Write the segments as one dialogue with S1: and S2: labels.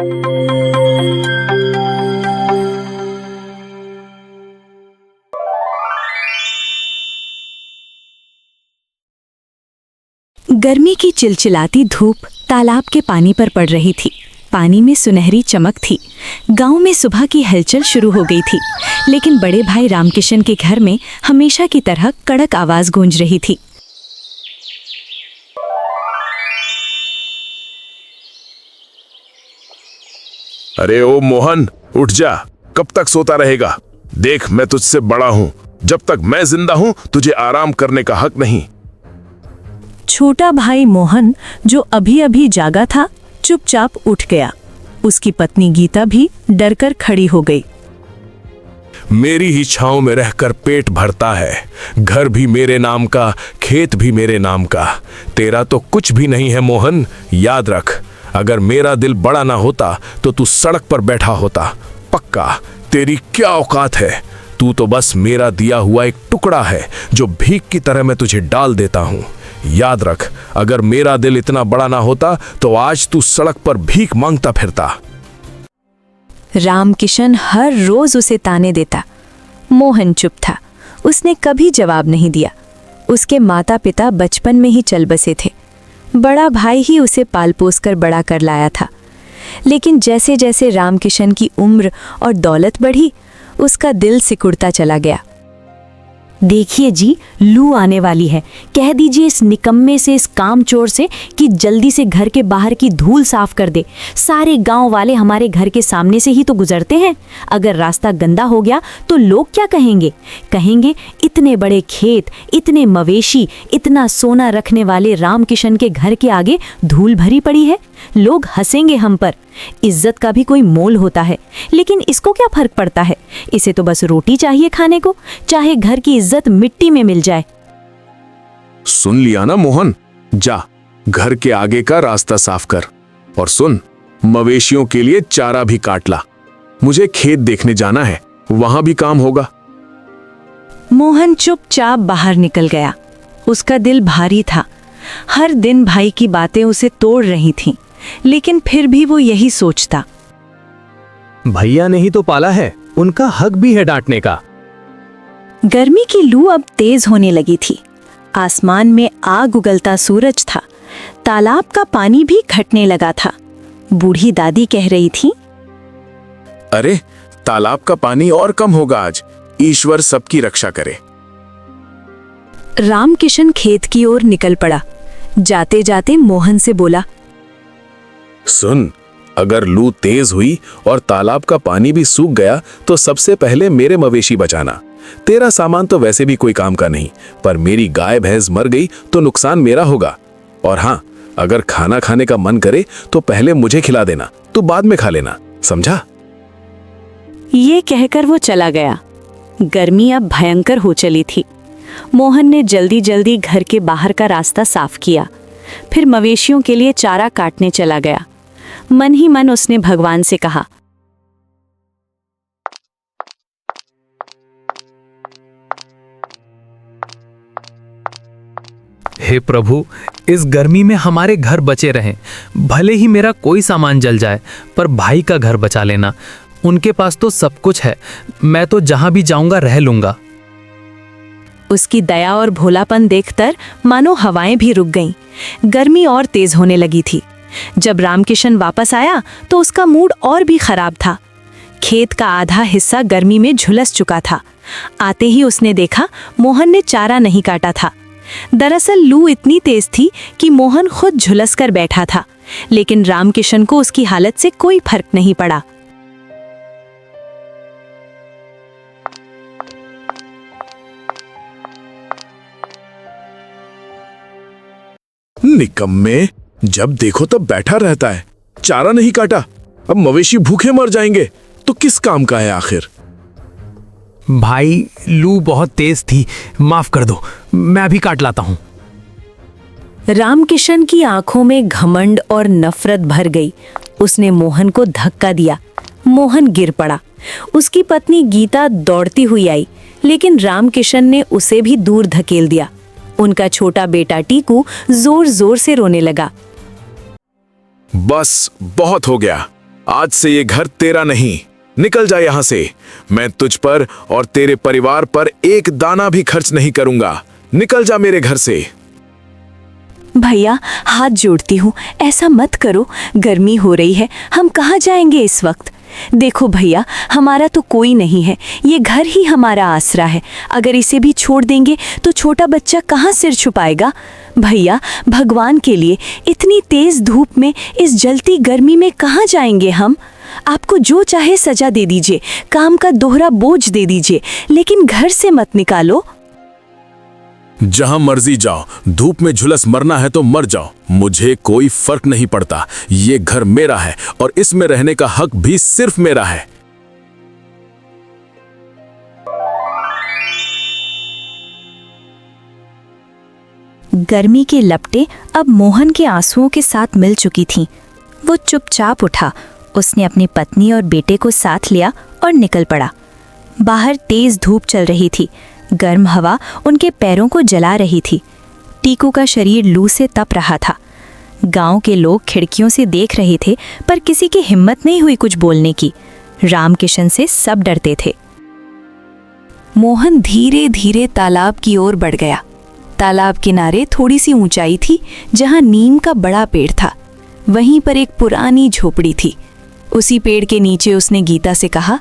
S1: गर्मी की चिलचिलाती धूप तालाब के पानी पर पड़ रही थी। पानी में सुनहरी चमक थी। गांव में सुबह की हलचल शुरू हो गई थी, लेकिन बड़े भाई रामकिशन के घर में हमेशा की तरह कड़क आवाज गूंज रही थी।
S2: अरे ओ मोहन, उठ जा, कब तक सोता रहेगा? देख, मैं तुझसे बड़ा हूं। जब तक मैं जिंदा हूं तुझे आराम करने का हक नहीं।
S1: छोटा भाई मोहन, जो अभी अभी जागा था, चुपचाप उठ गया। उसकी पत्नी गीता भी डरकर खड़ी हो गई।
S2: मेरी ही छांव में रहकर पेट भरता है। घर भी मेरे नाम का, खेत भी मेरे नाम का। तेरा तो कुछ भी नहीं है मोहन। याद रख, अगर मेरा दिल बड़ा ना होता तो तू सड़क पर बैठा होता। पक्का, तेरी क्या औकात है? तू तो बस मेरा दिया हुआ एक टुकड़ा है जो भीख की तरह मैं तुझे डाल देता हूं। याद रख, अगर मेरा दिल इतना बड़ा ना होता तो आज तू सड़क पर भीख मांगता फिरता।
S1: रामकिशन हर रोज उसे ताने देता। मोहन चुप था। उसने कभी जवाब नहीं दिया। उसके माता पिता बचपन में ही चल बसे थे। बड़ा भाई ही उसे पाल पोस कर बड़ा कर लाया था। लेकिन जैसे जैसे रामकिशन की उम्र और दौलत बढ़ी, उसका दिल सिकुड़ता चला गया। देखिए जी, लू आने वाली है। कह दीजिए इस निकम्मे से, इस कामचोर से कि जल्दी से घर के बाहर की धूल साफ कर दे। सारे गांव वाले हमारे घर के सामने से ही तो गुजरते हैं। अगर रास्ता गंदा हो गया तो लोग क्या कहेंगे? कहेंगे इतने बड़े खेत, इतने मवेशी, इतना सोना रखने वाले रामकिशन के घर के आगे धूल भरी पड़ी है। लोग हंसेंगे हम पर। इज्जत का भी कोई मोल होता है, लेकिन इसको क्या फर्क पड़ता है? इसे तो बस रोटी चाहिए खाने को, चाहे घर की इज्जत मिट्टी में मिल जाए।
S2: सुन लिया ना मोहन, जा घर के आगे का रास्ता साफ कर। और सुन, मवेशियों के लिए चारा भी काट ला। मुझे खेत देखने जाना है, वहां भी काम होगा।
S1: मोहन चुपचाप बाहर निकल गया। उसका दिल भारी था। हर दिन भाई की बातें उसे तोड़ रही थीं, लेकिन फिर भी वो यही सोचता,
S3: भैया ने ही तो पाला है, उनका हक भी है डांटने का।
S1: गर्मी की लू अब तेज होने लगी थी। आसमान में आग उगलता सूरज था। तालाब का पानी भी घटने लगा था। बूढ़ी दादी कह रही थी,
S2: अरे तालाब का पानी और कम होगा आज। ईश्वर सबकी रक्षा करे।
S1: रामकिशन खेत की ओर निकल पड़ा। जाते जाते मोहन से बोला,
S2: सुन, अगर लू तेज हुई और तालाब का पानी भी सूख गया तो सबसे पहले मेरे मवेशी बचाना। तेरा सामान तो वैसे भी कोई काम का नहीं, पर मेरी गाय भैंस मर गई तो नुकसान मेरा होगा। और हाँ, अगर खाना खाने का मन करे तो पहले मुझे खिला देना, तो बाद में खा लेना, समझा?
S1: ये कहकर वो चला गया। गर्मी अब भयंकर हो चली थी। मोहन ने जल्दी जल्दी घर के बाहर का रास्ता साफ किया, फिर मवेशियों के लिए चारा काटने चला गया। मन ही मन उसने भगवान से कहा,
S3: हे प्रभु, इस गर्मी में हमारे घर बचे रहें। भले ही मेरा कोई सामान जल जाए, पर भाई का घर बचा लेना। उनके पास तो सब कुछ है, मैं तो जहां भी जाऊंगा रह लूंगा।
S1: उसकी दया और भोलापन देखकर मानो हवाएं भी रुक गईं। गर्मी और तेज होने लगी थी। जब रामकिशन वापस आया तो उसका मूड और भी खराब था। खेत का आधा हिस्सा गर्मी में झुलस चुका था। आते ही उसने देखा मोहन ने चारा नहीं काटा था। दरअसल लू इतनी तेज थी कि मोहन खुद झुलस कर बैठा था, लेकिन रामकिशन को उसकी हालत से कोई फर्क नहीं पड़ा।
S2: निकम्मे, जब देखो तब बैठा रहता है, चारा नहीं काटा। अब मवेशी भूखे मर जाएंगे तो किस काम का है आखिर?
S3: भाई, लू बहुत तेज थी, माफ कर दो, मैं अभी काट लाता हूं।
S1: रामकिशन की आंखों में घमंड और नफरत भर गई। उसने मोहन को धक्का दिया। मोहन गिर पड़ा। उसकी पत्नी गीता दौड़ती हुई आई, लेकिन रामकिशन ने उसे भी दूर धकेल दिया। उनका छोटा बेटा टीकू जोर जोर से रोने लगा।
S2: बस बहुत हो गया, आज से ये घर तेरा नहीं, निकल जा यहाँ से। मैं तुझ पर और तेरे परिवार पर एक दाना भी खर्च नहीं करूंगा। निकल जा मेरे घर से।
S1: भैया हाथ जोड़ती हूँ, ऐसा मत करो, गर्मी हो रही है, हम कहाँ जाएंगे इस वक्त। देखो भैया, हमारा तो कोई नहीं है, ये घर ही हमारा आसरा है। अगर इसे भी छोड़ देंगे तो छोटा बच्चा कहाँ सिर छुपाएगा। भैया भगवान के लिए, इतनी तेज धूप में, इस जलती गर्मी में कहाँ जाएंगे हम। आपको जो चाहे सजा दे दीजिए, काम का दोहरा बोझ दे दीजिए, लेकिन घर से मत निकालो।
S2: जहां मर्जी जाओ, धूप में झुलस मरना है तो मर जाओ, मुझे कोई फर्क नहीं पड़ता। ये घर मेरा है और इसमें रहने का हक भी सिर्फ मेरा है।
S1: गर्मी की लपटें अब मोहन के आंसुओं के साथ मिल चुकी थीं। वो चुपचाप उठा, उसने अपनी पत्नी और बेटे को साथ लिया और निकल पड़ा। बाहर तेज धूप चल रही थी, गर्म हवा उनके पैरों को जला रही थी। टीकू का शरीर लू से तप रहा था। गांव के लोग खिड़कियों से देख रहे थे, पर किसी की हिम्मत नहीं हुई कुछ बोलने की। रामकिशन से सब डरते थे। मोहन धीरे धीरे तालाब की ओर बढ़ गया। तालाब किनारे थोड़ी सी ऊंचाई थी, जहां नीम का बड़ा पेड़ था। वहीं पर एक पुरानी झोपड़ी थी। उसी पेड़ के नीचे उसने गीता से कहा,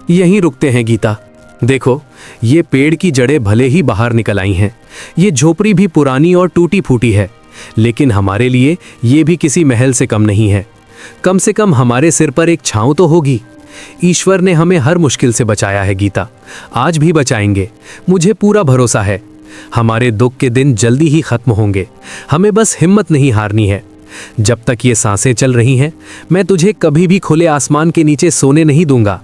S3: यहीं रुकते हैं गीता। देखो, ये पेड़ की जड़ें भले ही बाहर निकल आई हैं, ये झोपड़ी भी पुरानी और टूटी फूटी है, लेकिन हमारे लिए ये भी किसी महल से कम नहीं है। कम से कम हमारे सिर पर एक छांव तो होगी। ईश्वर ने हमें हर मुश्किल से बचाया है गीता, आज भी बचाएंगे, मुझे पूरा भरोसा है। हमारे दुख के दिन जल्दी ही खत्म होंगे, हमें बस हिम्मत नहीं हारनी है। जब तक ये सांसें चल रही हैं, मैं तुझे कभी भी खुले आसमान के नीचे सोने नहीं दूंगा।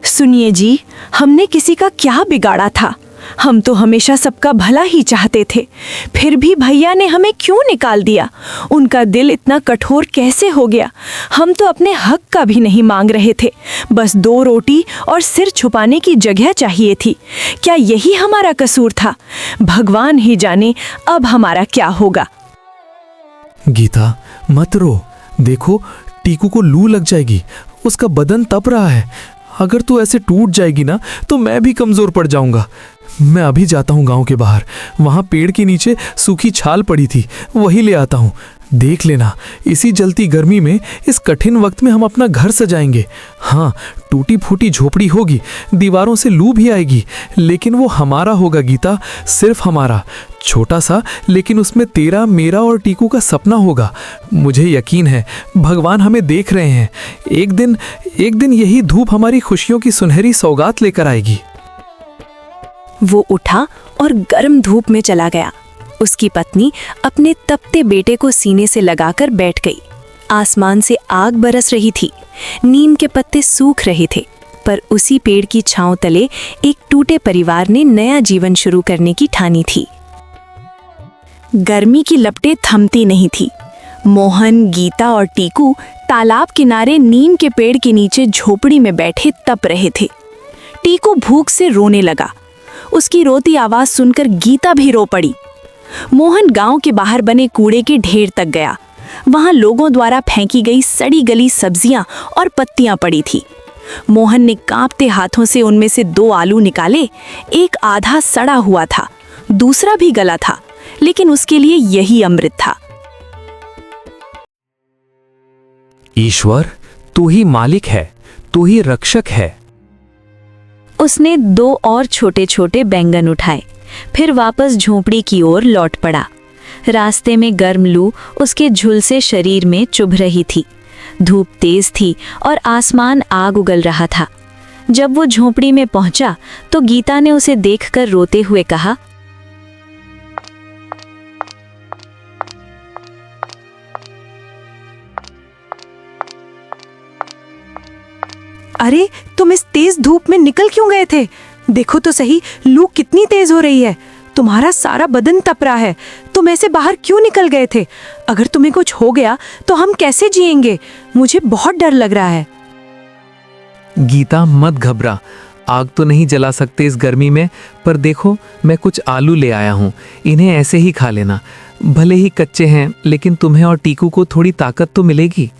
S1: सुनिए जी, हमने किसी का क्या बिगाड़ा था? हम तो हमेशा सबका भला ही चाहते थे, फिर भी भैया ने हमें क्यों निकाल दिया? उनका दिल इतना कठोर कैसे हो गया? हम तो अपने हक का भी नहीं मांग रहे थे, बस 2 रोटी और सिर छुपाने की जगह चाहिए थी। क्या यही हमारा कसूर था? भगवान ही जाने अब हमारा क्या होगा।
S4: गीता मत रो, देखो टीकू को लू लग जाएगी, उसका बदन तप रहा है। अगर तू ऐसे टूट जाएगी ना तो मैं भी कमजोर पड़ जाऊंगा। मैं अभी जाता हूँ गांव के बाहर, वहां पेड़ के नीचे सूखी छाल पड़ी थी, वही ले आता हूँ। देख लेना, इसी जलती गर्मी में, इस कठिन वक्त में हम अपना घर सजाएंगे। हाँ, टूटी फूटी झोपड़ी होगी, दीवारों से लू भी आएगी, लेकिन वो हमारा होगा गीता, सिर्फ हमारा। छोटा सा, लेकिन उसमें तेरा, मेरा और टीकू का सपना होगा। मुझे यकीन है भगवान हमें देख रहे हैं। एक दिन यही धूप हमारी खुशियों की सुनहरी सौगात लेकर आएगी।
S1: वो उठा और गर्म धूप में चला गया। उसकी पत्नी अपने तपते बेटे को सीने से लगाकर बैठ गई। आसमान से आग बरस रही थी, नीम के पत्ते सूख रहे थे, पर उसी पेड़ की छांव तले एक टूटे परिवार ने नया जीवन शुरू करने की ठानी थी। गर्मी की लपटें थमती नहीं थी। मोहन, गीता और टीकू तालाब किनारे नीम के पेड़ के नीचे झोपड़ी में बैठे तप रहे थे। टीकू भूख से रोने लगा। उसकी रोती आवाज सुनकर गीता भी रो पड़ी। मोहन गांव के बाहर बने कूड़े के ढेर तक गया। वहां लोगों द्वारा फेंकी गई सड़ी गली सब्जियां और पत्तियां पड़ी थी। मोहन ने कांपते हाथों से उनमें से 2 आलू निकाले। एक आधा सड़ा हुआ था, दूसरा भी गला था, लेकिन उसके लिए यही अमृत था।
S3: ईश्वर, तू ही मालिक है, तू ही रक्षक है।
S1: उसने 2 और छोटे छोटे बैंगन उठाए, फिर वापस झोंपड़ी की ओर लौट पड़ा। रास्ते में गर्म लू उसके झुलसे शरीर में चुभ रही थी। धूप तेज थी और आसमान आग उगल रहा था। जब वो झोंपड़ी में पहुंचा तो गीता ने उसे देखकर रोते हुए कहा,
S5: अरे तुम इस तेज धूप में निकल क्यों गए थे? देखो तो सही, लू कितनी तेज हो रही है। तुम्हारा सारा बदन तप रहा है। तुम ऐसे बाहर क्यों निकल गए थे? अगर तुम्हें कुछ हो गया तो हम कैसे जिएंगे? मुझे बहुत डर लग रहा है।
S3: गीता मत घबरा, आग तो नहीं जला सकते इस गर्मी में, पर देखो मैं कुछ आलू ले आया हूँ, इन्हें ऐसे ही खा लेना। भले ही कच्चे हैं, लेकिन तुम्हें और टीकू को थोड़ी ताकत तो मिलेगी।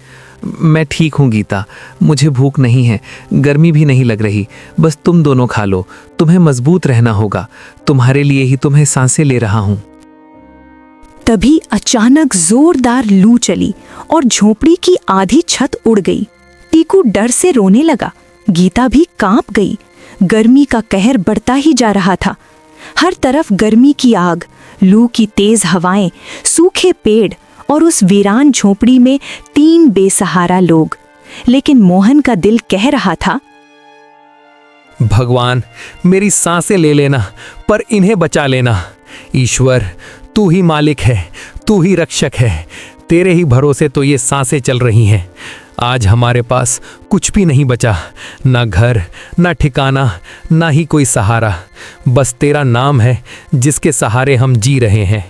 S3: मैं ठीक हूँ गीता, मुझे भूख नहीं है, गर्मी भी नहीं लग रही। बस तुम दोनों खा लो, तुम्हें मजबूत रहना होगा। तुम्हारे लिए ही तुम्हें सांसें ले रहा हूँ।
S1: तभी अचानक जोरदार लू चली और झोपड़ी की आधी छत उड़ गई। टीकू डर से रोने लगा। गीता भी कांप गई। गर्मी का कहर बढ़ता ही जा रहा था। हर तरफ गर्मी की आग, लू की तेज हवाएं, सूखे पेड़ और उस वीरान झोपड़ी में 3 बेसहारा लोग। लेकिन मोहन का दिल कह रहा था,
S3: भगवान, मेरी सांसें ले लेना, पर इन्हें बचा लेना। ईश्वर, तू ही मालिक है, तू ही रक्षक है। तेरे ही भरोसे तो ये सांसें चल रही हैं। आज हमारे पास कुछ भी नहीं बचा, ना घर, ना ठिकाना, ना ही कोई सहारा। बस तेरा नाम है जिसके सहारे हम जी रहे हैं।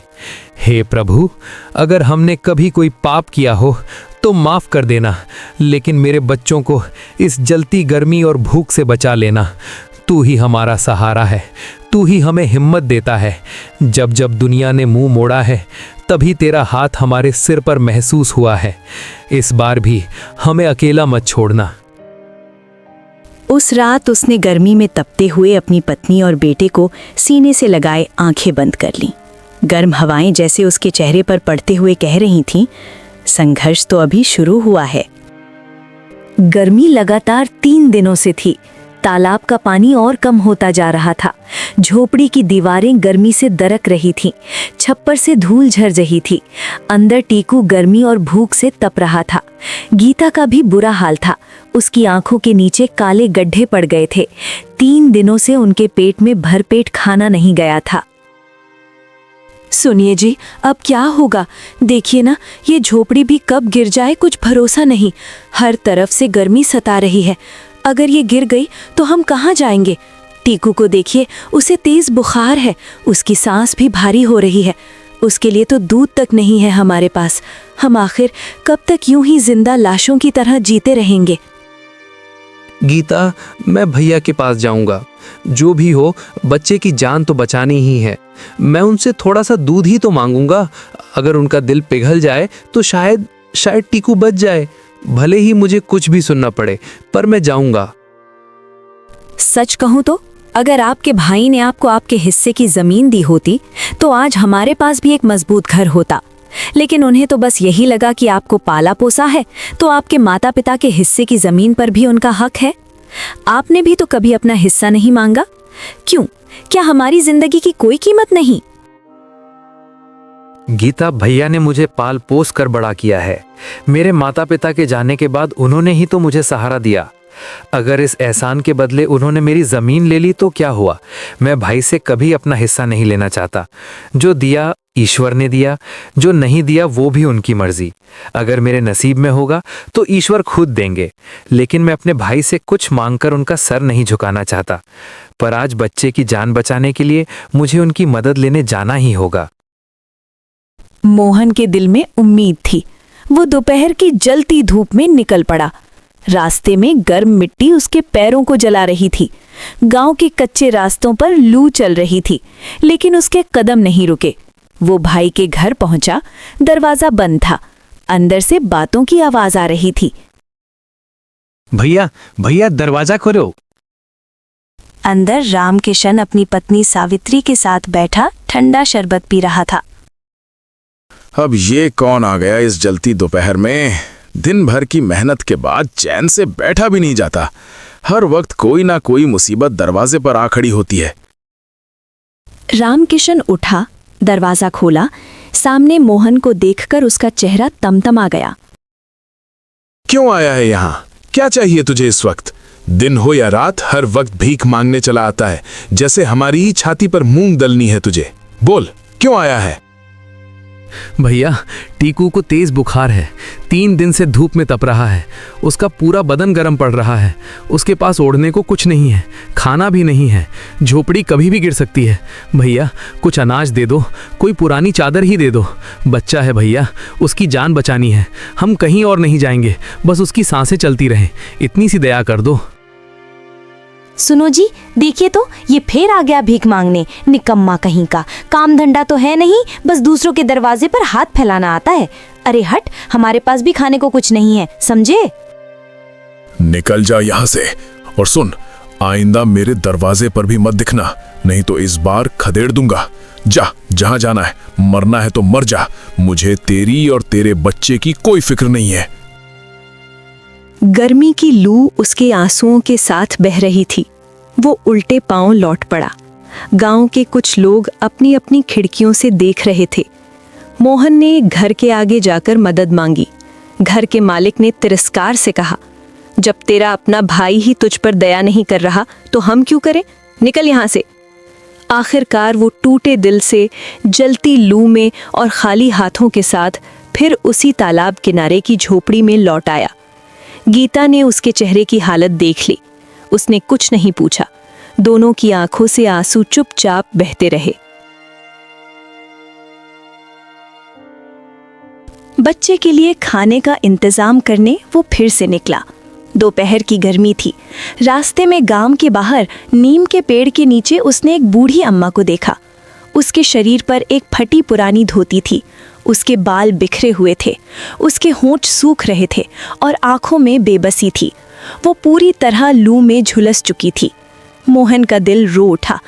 S3: हे प्रभु, अगर हमने कभी कोई पाप किया हो तो माफ़ कर देना, लेकिन मेरे बच्चों को इस जलती गर्मी और भूख से बचा लेना। तू ही हमारा सहारा है, तू ही हमें हिम्मत देता है। जब जब दुनिया ने मुंह मोड़ा है, तभी तेरा हाथ हमारे सिर पर महसूस हुआ है। इस बार भी हमें अकेला मत छोड़ना।
S1: उस रात उसने गर्मी में तपते हुए अपनी पत्नी और बेटे को सीने से लगाए आंखें बंद कर लीं। गर्म हवाएं जैसे उसके चेहरे पर पड़ते हुए कह रही थीं, संघर्ष तो अभी शुरू हुआ है। गर्मी लगातार 3 दिनों से थी। तालाब का पानी और कम होता जा रहा था। झोपड़ी की दीवारें गर्मी से दरक रही थीं। छप्पर से धूल झर रही थी। अंदर टीकू गर्मी और भूख से तप रहा था। गीता का भी बुरा हाल था। उसकी आंखों के नीचे काले गड्ढे पड़ गए थे। 3 दिनों से उनके पेट में भरपेट खाना नहीं गया था। सुनिए जी, अब क्या होगा? देखिए ना, ये झोपड़ी भी कब गिर जाए कुछ भरोसा नहीं। हर तरफ से गर्मी सता रही है। अगर ये गिर गई तो हम कहाँ जाएंगे? टीकू को देखिए, उसे तेज बुखार है, उसकी सांस भी भारी हो रही है। उसके लिए तो दूध तक नहीं है हमारे पास। हम आखिर कब तक यूं ही जिंदा लाशों की तरह जीते रहेंगे?
S3: गीता, मैं भैया के पास जाऊंगा। जो भी हो, बच्चे की जान तो बचानी ही है। मैं उनसे थोड़ा सा दूध ही तो मांगूंगा। अगर उनका दिल पिघल जाए तो शायद टीकू बच जाए। भले ही मुझे कुछ भी सुनना पड़े, पर मैं जाऊंगा।
S1: सच कहूं तो अगर आपके भाई ने आपको आपके हिस्से की जमीन दी होती तो आज हमारे पास भी एक मजबूत घर होता। लेकिन उन्हें तो बस यही लगा कि आपको पाला पोसा है तो आपके माता पिता के हिस्से की जमीन पर भी उनका हक है। आपने भी तो कभी अपना हिस्सा नहीं मांगा। क्यों? क्या हमारी जिंदगी की कोई कीमत नहीं?
S3: गीता, भैया ने मुझे पाल पोस कर बड़ा किया है। मेरे माता पिता के जाने के बाद उन्होंने ही तो मुझे सहारा दिया। अगर इस एहसान के बदले उन्होंने मेरी जमीन ले ली तो क्या हुआ? मैं भाई से कभी अपना हिस्सा नहीं लेना चाहता। जो दिया ईश्वर ने दिया, जो नहीं दिया वो भी उनकी मर्जी। अगर मेरे नसीब में होगा तो ईश्वर खुद देंगे। लेकिन मैं अपने भाई से कुछ मांगकर उनका सर नहीं झुकाना चाहता। पर आज बच्चे की जान बचाने के लिए मुझे उनकी मदद लेने जाना ही होगा।
S1: मोहन के दिल में उम्मीद थी। वो दोपहर की जलती धूप में निकल पड़ा। रास्ते में गर्म मिट्टी उसके पैरों को जला रही थी। गांव के कच्चे रास्तों पर लू चल रही थी, लेकिन उसके कदम नहीं रुके। वो भाई के घर पहुंचा। दरवाजा बंद था। अंदर से बातों की आवाज आ रही थी।
S3: भैया, भैया, दरवाजा खोलो।
S1: अंदर रामकिशन अपनी पत्नी सावित्री के साथ बैठा ठंडा शरबत पी रहा था।
S2: अब ये कौन आ गया इस जलती दोपहर में? दिन भर की मेहनत के बाद चैन से बैठा भी नहीं जाता। हर वक्त कोई ना कोई मुसीबत दरवाजे पर आ खड़ी होती है।
S1: रामकिशन उठा, दरवाजा खोला। सामने मोहन को देखकर उसका चेहरा तमतमा गया।
S2: क्यों आया है यहाँ? क्या चाहिए तुझे इस वक्त? दिन हो या रात, हर वक्त भीख मांगने चला आता है, जैसे हमारी ही छाती पर मूंग दलनी है तुझे। बोल, क्यों आया है?
S3: भैया, टीकू को तेज बुखार है। 3 दिन से धूप में तप रहा है। उसका पूरा बदन गर्म पड़ रहा है। उसके पास ओढ़ने को कुछ नहीं है, खाना भी नहीं है। झोपड़ी कभी भी गिर सकती है। भैया, कुछ अनाज दे दो, कोई पुरानी चादर ही दे दो। बच्चा है भैया, उसकी जान बचानी है। हम कहीं और नहीं जाएंगे, बस उसकी सांसें चलती रहें। इतनी सी दया कर दो।
S6: सुनो जी, देखिए तो ये फिर आ गया भीख मांगने। निकम्मा कहीं का। काम धंधा तो है नहीं, बस दूसरों के दरवाजे पर हाथ फैलाना आता है। अरे हट, हमारे पास भी खाने को कुछ नहीं है, समझे?
S2: निकल जा यहाँ से। और सुन, आइंदा मेरे दरवाजे पर भी मत दिखना, नहीं तो इस बार खदेड़ दूंगा। जा, जहां जाना है, मरना है तो मर जा। मुझे तेरी और तेरे बच्चे की कोई फिक्र नहीं है।
S1: गर्मी की लू उसके आंसुओं के साथ बह रही थी। वो उल्टे पांव लौट पड़ा। गांव के कुछ लोग अपनी अपनी खिड़कियों से देख रहे थे। मोहन ने घर के आगे जाकर मदद मांगी। घर के मालिक ने तिरस्कार से कहा, जब तेरा अपना भाई ही तुझ पर दया नहीं कर रहा तो हम क्यों करें? निकल यहाँ से। आखिरकार वो टूटे दिल से जलती लू में और खाली हाथों के साथ फिर उसी तालाब किनारे की झोपड़ी में लौट आया। गीता ने उसके चेहरे की हालत देख ली। उसने कुछ नहीं पूछा। दोनों की आंखों से आंसू चुपचाप बहते रहे। बच्चे के लिए खाने का इंतजाम करने वो फिर से निकला। दोपहर की गर्मी थी। रास्ते में गांव के बाहर नीम के पेड़ के नीचे उसने एक बूढ़ी अम्मा को देखा। उसके शरीर पर एक फटी पुरानी धोती थी। उसके बाल बिखरे हुए थे, उसके होंठ सूख रहे थे और आंखों में बेबसी थी। वो पूरी तरह लू में झुलस चुकी थी। मोहन का दिल रो उठा।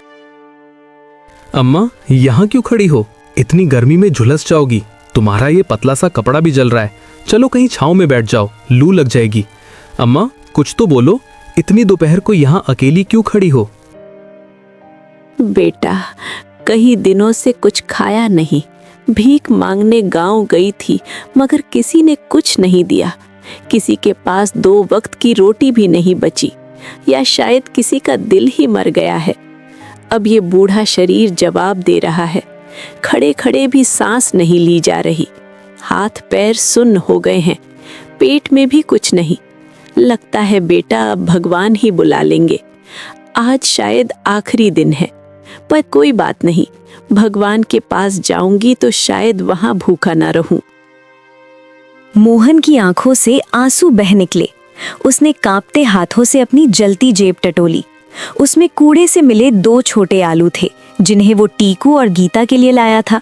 S3: अम्मा, यहाँ क्यों खड़ी हो? इतनी गर्मी में झुलस जाओगी। तुम्हारा ये पतला सा कपड़ा भी जल रहा है। चलो कहीं छांव में बैठ जाओ, लू लग जाएगी। अम्मा, कुछ तो बोलो, इतनी दोपहर को यहाँ अकेली क्यों खड़ी हो?
S7: बेटा, कई दिनों से कुछ खाया नहीं। भीख मांगने गांव गई थी, मगर किसी ने कुछ नहीं दिया। किसी के पास 2 वक्त की रोटी भी नहीं बची, या शायद किसी का दिल ही मर गया है। अब ये बूढ़ा शरीर जवाब दे रहा है। खड़े खड़े भी सांस नहीं ली जा रही। हाथ पैर सुन्न हो गए हैं, पेट में भी कुछ नहीं। लगता है बेटा अब भगवान ही बुला लेंगे। आज शायद आखिरी दिन है, पर कोई बात नहीं। भगवान के पास जाऊंगी तो शायद वहां भूखा ना रहूं।
S1: मोहन की आंखों से आंसू बह निकले। उसने कांपते हाथों से अपनी जलती जेब टटोली। उसमें कूड़े से मिले 2 छोटे आलू थे, जिन्हें वो टीकू और गीता के लिए लाया था।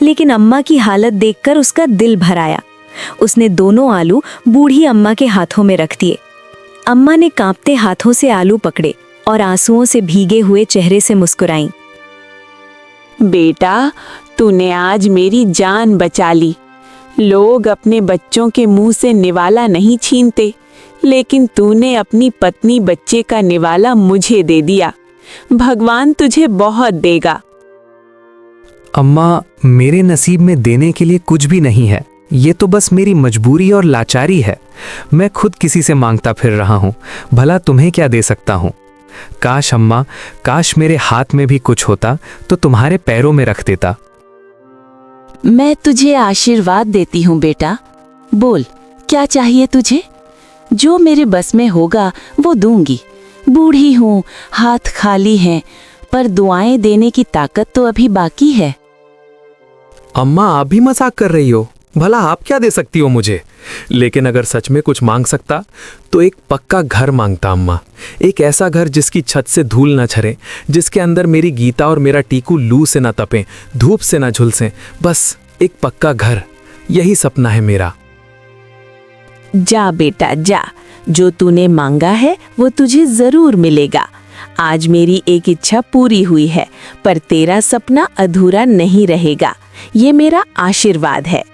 S1: लेकिन अम्मा की हालत देखकर उसका दिल भर आया। उसने दोनों आलू बूढ़ी अम्मा के हाथों में रख दिए। अम्मा ने कांपते हाथों से आलू पकड़े और आंसुओं से भीगे हुए चेहरे से मुस्कुराई।
S7: बेटा, तूने आज मेरी जान बचा ली। लोग अपने बच्चों के मुंह से निवाला नहीं छीनते, लेकिन तूने अपनी पत्नी बच्चे का निवाला मुझे दे दिया। भगवान तुझे बहुत देगा।
S3: अम्मा, मेरे नसीब में देने के लिए कुछ भी नहीं है। ये तो बस मेरी मजबूरी और लाचारी है। मैं खुद किसी से मांगता फिर रहा हूँ। भला तुम्हें क्या दे सकता हूँ? काश अम्मा, काश मेरे हाथ में भी कुछ होता तो तुम्हारे पैरों में रख देता।
S7: मैं तुझे आशीर्वाद देती हूँ बेटा। बोल, क्या चाहिए तुझे? जो मेरे बस में होगा वो दूंगी। बूढ़ी हूँ, हाथ खाली हैं, पर दुआएं देने की ताकत तो अभी बाकी है।
S4: अम्मा, आप भी मजाक कर रही हो। भला आप क्या दे सकती हो मुझे? लेकिन अगर सच में कुछ मांग सकता तो एक पक्का घर मांगता अम्मा। एक ऐसा घर जिसकी छत से धूल न झरे, जिसके अंदर मेरी गीता और मेरा टीकू लू से न तपें, धूप से न झुलसें। बस एक पक्का घर, यही सपना है मेरा।
S7: जा बेटा जा, जो तूने मांगा है वो तुझे जरूर मिलेगा। आज मेरी एक इच्छा पूरी हुई है, पर तेरा सपना अधूरा नहीं रहेगा। ये मेरा आशीर्वाद है।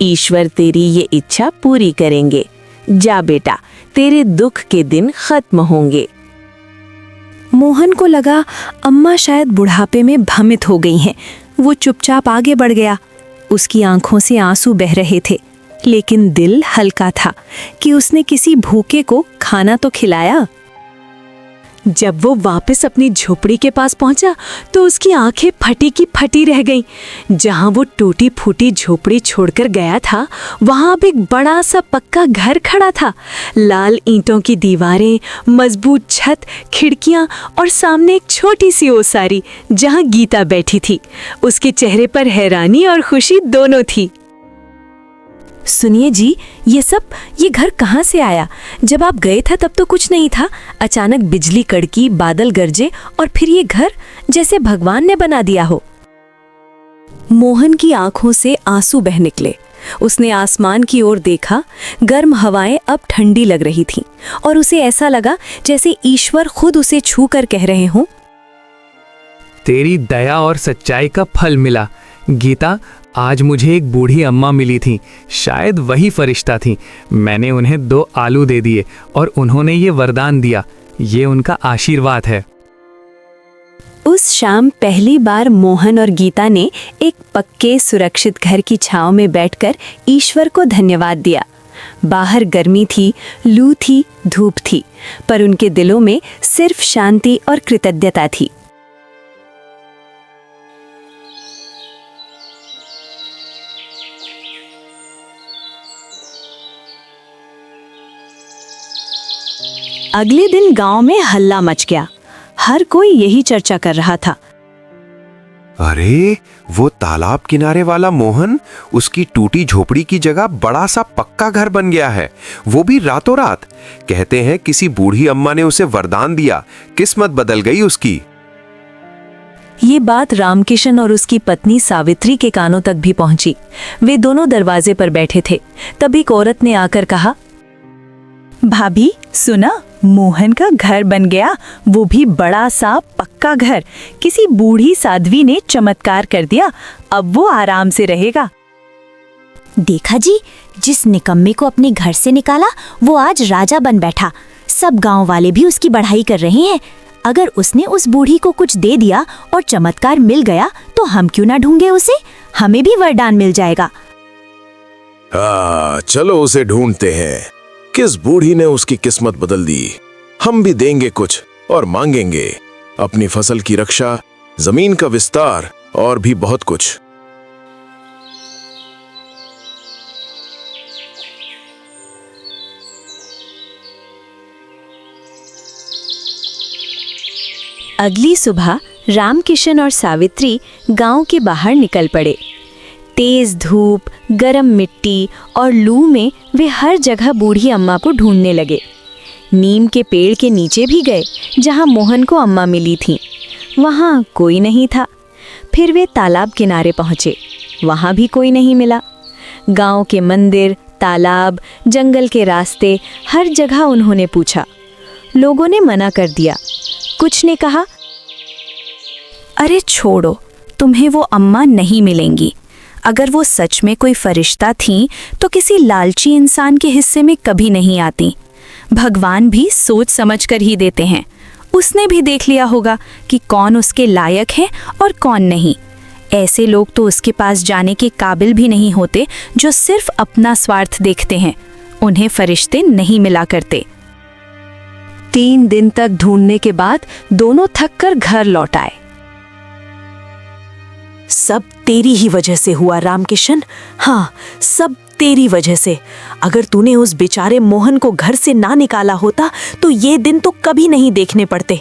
S7: ईश्वर तेरी ये इच्छा पूरी करेंगे। जा बेटा, तेरे दुख के दिन खत्म होंगे।
S1: मोहन को लगा अम्मा शायद बुढ़ापे में भ्रमित हो गई हैं। वो चुपचाप आगे बढ़ गया। उसकी आंखों से आंसू बह रहे थे, लेकिन दिल हल्का था कि उसने किसी भूखे को खाना तो खिलाया। जब वो वापस अपनी झोपड़ी के पास पहुंचा तो उसकी आंखें फटी की फटी रह गईं। जहां वो टूटी फूटी झोपड़ी छोड़कर गया था, वहां अब एक बड़ा सा पक्का घर खड़ा था। लाल ईंटों की दीवारें, मजबूत छत, खिड़कियां और सामने एक छोटी सी ओसारी जहां गीता बैठी थी। उसके चेहरे पर हैरानी और खुशी दोनों थी। सुनिए जी, ये घर कहाँ से आया? जब आप गए थे तब तो कुछ नहीं था। अचानक बिजली कड़की, बादल गरजे और फिर ये घर जैसे भगवान ने बना दिया हो। मोहन की आंखों से आंसू बह निकले। उसने आसमान की ओर देखा। गर्म हवाएं अब ठंडी लग रही थीं और उसे ऐसा लगा जैसे ईश्वर खुद उसे छूकर कह रहे हों,
S3: तेरी दया और सच्चाई का फल मिला। गीता, आज मुझे एक बूढ़ी अम्मा मिली थी, शायद वही फरिश्ता थी। मैंने उन्हें 2 आलू दे दिए और उन्होंने ये वरदान दिया। ये उनका आशीर्वाद है।
S1: उस शाम पहली बार मोहन और गीता ने एक पक्के सुरक्षित घर की छांव में बैठकर ईश्वर को धन्यवाद दिया। बाहर गर्मी थी, लू थी, धूप थी, पर उनके दिलों में सिर्फ शांति और कृतज्ञता थी। अगले दिन गांव में हल्ला मच गया। हर कोई यही चर्चा कर रहा था।
S8: अरे वो तालाब किनारे वाला मोहन, उसकी टूटी झोपड़ी की जगह बड़ा सा पक्का घर बन गया है, वो भी रातों रात। कहते हैं किसी बूढ़ी अम्मा ने उसे वरदान दिया, किस्मत बदल गई उसकी।
S1: ये बात रामकिशन और उसकी पत्नी सावित्री के कानों तक भी पहुंची। वे दोनों दरवाजे पर बैठे थे। तभी एक औरत ने आकर कहा, भाभी सुना, मोहन का घर बन गया, वो भी बड़ा सा पक्का घर। किसी बूढ़ी साध्वी ने चमत्कार कर दिया, अब वो आराम से रहेगा।
S6: देखा जी, जिस निकम्मे को अपने घर से निकाला वो आज राजा बन बैठा। सब गांव वाले भी उसकी बढ़ाई कर रहे हैं। अगर उसने उस बूढ़ी को कुछ दे दिया और चमत्कार मिल गया तो हम क्यों ना ढूंढे उसे, हमें भी वरदान मिल जाएगा।
S2: चलो उसे ढूंढते हैं। किस बूढ़ी ने उसकी किस्मत बदल दी। हम भी देंगे कुछ और मांगेंगे, अपनी फसल की रक्षा, जमीन का विस्तार और भी बहुत कुछ।
S1: अगली सुबह रामकिशन और सावित्री गांव के बाहर निकल पड़े। तेज धूप, गरम मिट्टी और लू में वे हर जगह बूढ़ी अम्मा को ढूंढने लगे। नीम के पेड़ के नीचे भी गए जहां मोहन को अम्मा मिली थी, वहां कोई नहीं था। फिर वे तालाब किनारे पहुंचे, वहां भी कोई नहीं मिला। गांव के मंदिर, तालाब, जंगल के रास्ते, हर जगह उन्होंने पूछा। लोगों ने मना कर दिया। कुछ ने कहा, अरे छोड़ो, तुम्हें वो अम्मा नहीं मिलेंगी। अगर वो सच में कोई फरिश्ता थीं तो किसी लालची इंसान के हिस्से में कभी नहीं आती। भगवान भी सोच समझ कर ही देते हैं। उसने भी देख लिया होगा कि कौन उसके लायक है और कौन नहीं। ऐसे लोग तो उसके पास जाने के काबिल भी नहीं होते जो सिर्फ अपना स्वार्थ देखते हैं। उन्हें फरिश्ते नहीं मिला करते। 3 दिन तक ढूंढने के बाद दोनों थक कर घर लौट आए।
S5: सब तेरी ही वजह से हुआ रामकिशन, हाँ सब तेरी वजह से। अगर तूने उस बेचारे मोहन को घर से ना निकाला होता तो ये दिन तो कभी नहीं देखने पड़ते।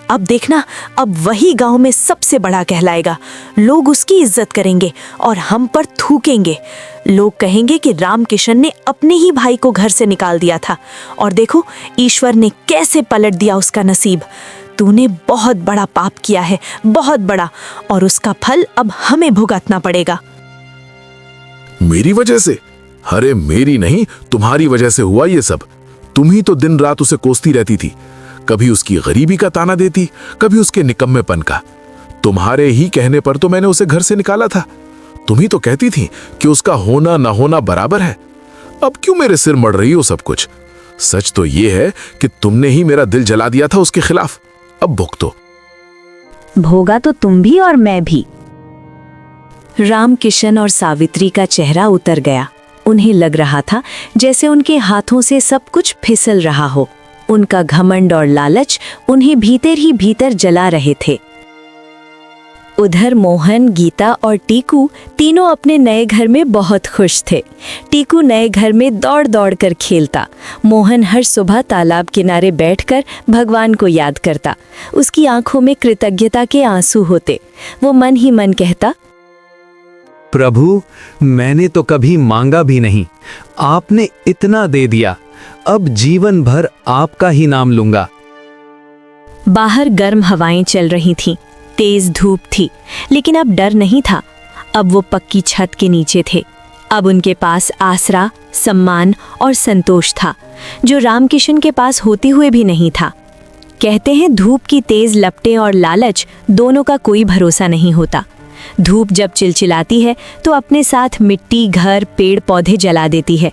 S5: अब देखना, अब वही गांव में सबसे बड़ा कहलाएगा। लोग उसकी इज्जत करेंगे और हम पर थूकेंगे। लोग कहेंगे कि रामकिशन ने अपने ही भाई को घर से निकाल दिया था और देखो ईश्वर ने कैसे पलट दिया उसका नसीब। तूने बहुत बड़ा पाप किया है, बहुत बड़ा, और उसका फल अब हमें भुगतना पड़ेगा।
S2: मेरी वजह से? अरे मेरी नहीं, तुम्हारी वजह से हुआ ये सब। तुम ही तो दिन रात उसे कोसती रहती थी। कभी उसकी गरीबी का ताना देती, कभी उसके निकम्मेपन का। तुम्हारे ही कहने पर तो मैंने उसे घर से निकाला था। तुम ही तो कहती थी कि उसका होना ना होना बराबर है। अब क्यों मेरे सिर मड़ रही हो सब कुछ? सच तो ये है कि तुमने ही मेरा दिल जला दिया था उसके खिलाफ। अब भुगतो।
S1: भोगा तो तुम भी और मैं भी। रामकिशन और सावित्री का चेहरा उतर गया। उन्हें लग रहा था जैसे उनके हाथों से सब कुछ फिसल रहा हो। उनका घमंड और लालच उन्हें भीतर ही भीतर जला रहे थे। उधर मोहन, गीता और टीकू तीनों अपने नए घर में बहुत खुश थे। टीकू नए घर में दौड़ दौड़ कर खेलता। मोहन हर सुबह तालाब किनारे बैठकर भगवान को याद करता। उसकी आंखों में कृतज्ञता के आंसू होते। वो मन ही मन कहता,
S3: प्रभु, मैंने तो कभी मांगा भी नहीं, आपने इतना दे दिया। अब जीवन भर आपका ही नाम लूंगा।
S1: बाहर गर्म हवाएं चल रही थीं, तेज धूप थी, लेकिन अब डर नहीं था। अब वो पक्की छत के नीचे थे। अब उनके पास आसरा, सम्मान और संतोष था, जो रामकिशन के पास होते हुए भी नहीं था। कहते हैं धूप की तेज लपटें और लालच दोनों का कोई भरोसा नहीं होता। धूप जब चिलचिलाती है तो अपने साथ मिट्टी, घर, पेड़ पौधे जला देती है,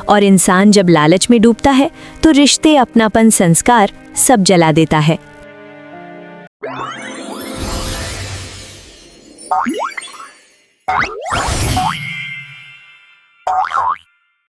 S1: और इंसान जब लालच में डूबता है तो रिश्ते, अपनापन, संस्कार सब जला देता है।